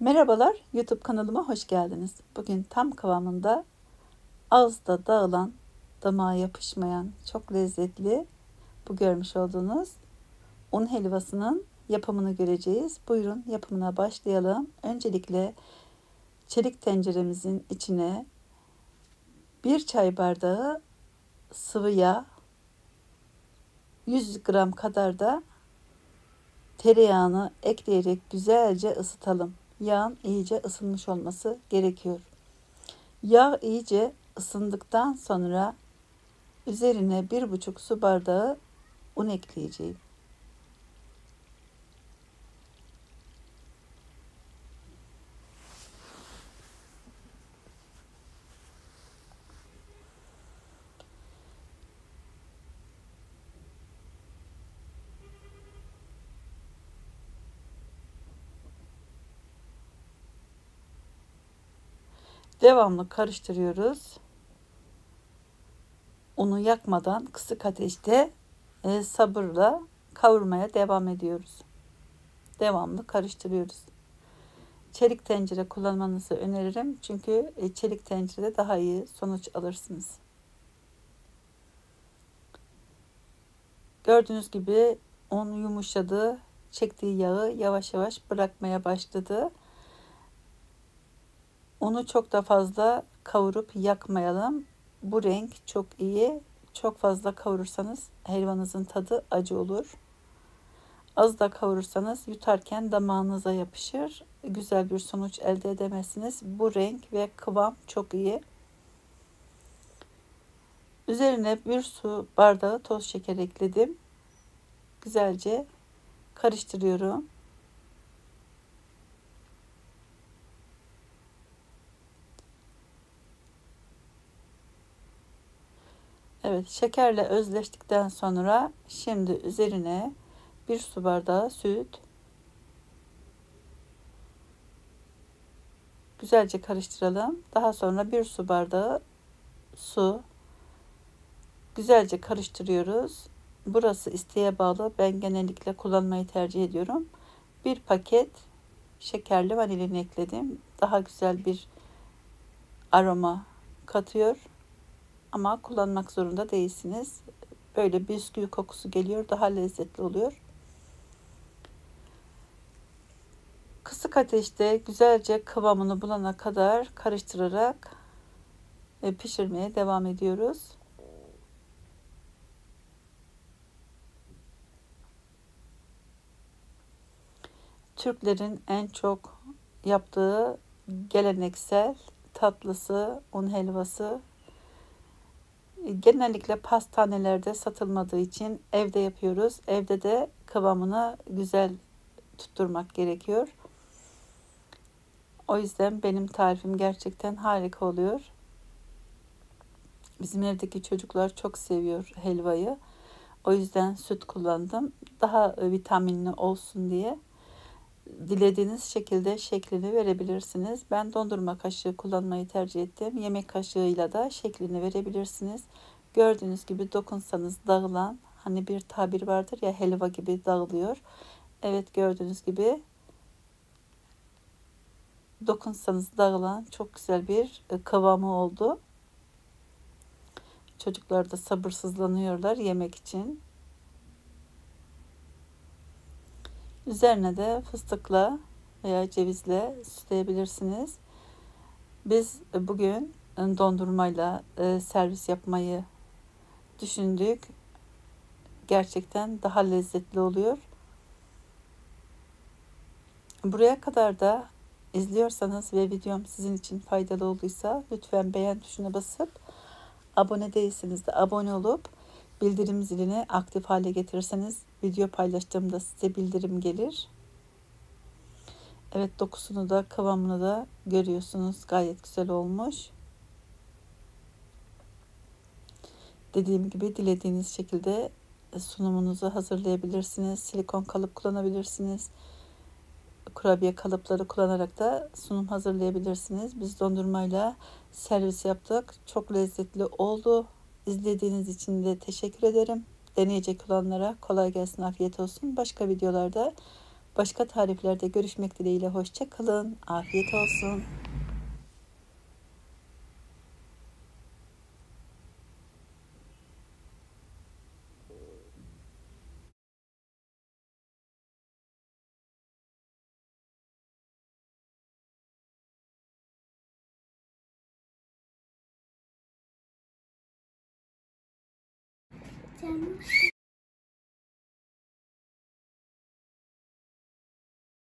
Merhabalar, YouTube kanalıma hoş geldiniz. Bugün tam kıvamında ağızda dağılan, damağa yapışmayan, çok lezzetli bu görmüş olduğunuz un helvasının yapımını göreceğiz. Buyurun yapımına başlayalım. Öncelikle çelik tenceremizin içine 1 çay bardağı sıvı yağ, 100 gram kadar da tereyağını ekleyerek güzelce ısıtalım. Yağın iyice ısınmış olması gerekiyor. Yağ iyice ısındıktan sonra üzerine 1,5 su bardağı un ekleyeceğim. Devamlı karıştırıyoruz. Unu yakmadan kısık ateşte sabırla kavurmaya devam ediyoruz. Devamlı karıştırıyoruz. Çelik tencere kullanmanızı öneririm. Çünkü çelik tencerede daha iyi sonuç alırsınız. Gördüğünüz gibi un yumuşadı. Çektiği yağı yavaş yavaş bırakmaya başladı. Unu çok da fazla kavurup yakmayalım. Bu renk çok iyi. Çok fazla kavurursanız helvanızın tadı acı olur. Az da kavurursanız yutarken damağınıza yapışır. Güzel bir sonuç elde edemezsiniz. Bu renk ve kıvam çok iyi. Üzerine 1 su bardağı toz şeker ekledim. Güzelce karıştırıyorum. Evet, şekerle özleştikten sonra şimdi üzerine 1 su bardağı süt, güzelce karıştıralım. Daha sonra 1 su bardağı su, güzelce karıştırıyoruz. Burası isteğe bağlı. Ben genellikle kullanmayı tercih ediyorum. 1 paket şekerli vanilin ekledim. Daha güzel bir aroma katıyor. Ama kullanmak zorunda değilsiniz. Böyle bisküvi kokusu geliyor. Daha lezzetli oluyor. Kısık ateşte güzelce kıvamını bulana kadar karıştırarak pişirmeye devam ediyoruz. Türklerin en çok yaptığı geleneksel tatlısı un helvası. Genellikle pastanelerde satılmadığı için evde yapıyoruz. Evde de kıvamını güzel tutturmak gerekiyor. O yüzden benim tarifim gerçekten harika oluyor. Bizim evdeki çocuklar çok seviyor helvayı. O yüzden süt kullandım. Daha vitaminli olsun diye. Dilediğiniz şekilde şeklini verebilirsiniz. Ben dondurma kaşığı kullanmayı tercih ettim. Yemek kaşığıyla da şeklini verebilirsiniz. Gördüğünüz gibi dokunsanız dağılan, hani bir tabir vardır ya, helva gibi dağılıyor. Evet, gördüğünüz gibi dokunsanız dağılan çok güzel bir kıvamı oldu. Çocuklar da sabırsızlanıyorlar yemek için. Üzerine de fıstıkla veya cevizle süsleyebilirsiniz. Biz bugün dondurmayla servis yapmayı düşündük. Gerçekten daha lezzetli oluyor. Buraya kadar da izliyorsanız ve videom sizin için faydalı olduysa lütfen beğen tuşuna basıp, abone değilseniz de abone olup bildirim zilini aktif hale getirirseniz video paylaştığımda size bildirim gelir. Evet, dokusunu da kıvamını da görüyorsunuz. Gayet güzel olmuş. Dediğim gibi dilediğiniz şekilde sunumunuzu hazırlayabilirsiniz. Silikon kalıp kullanabilirsiniz. Kurabiye kalıpları kullanarak da sunum hazırlayabilirsiniz. Biz dondurmayla servis yaptık. Çok lezzetli oldu. İzlediğiniz için de teşekkür ederim. Deneyecek olanlara kolay gelsin, afiyet olsun. Başka videolarda Başka tariflerde görüşmek dileğiyle. Hoşça kalın. Afiyet olsun. Canım.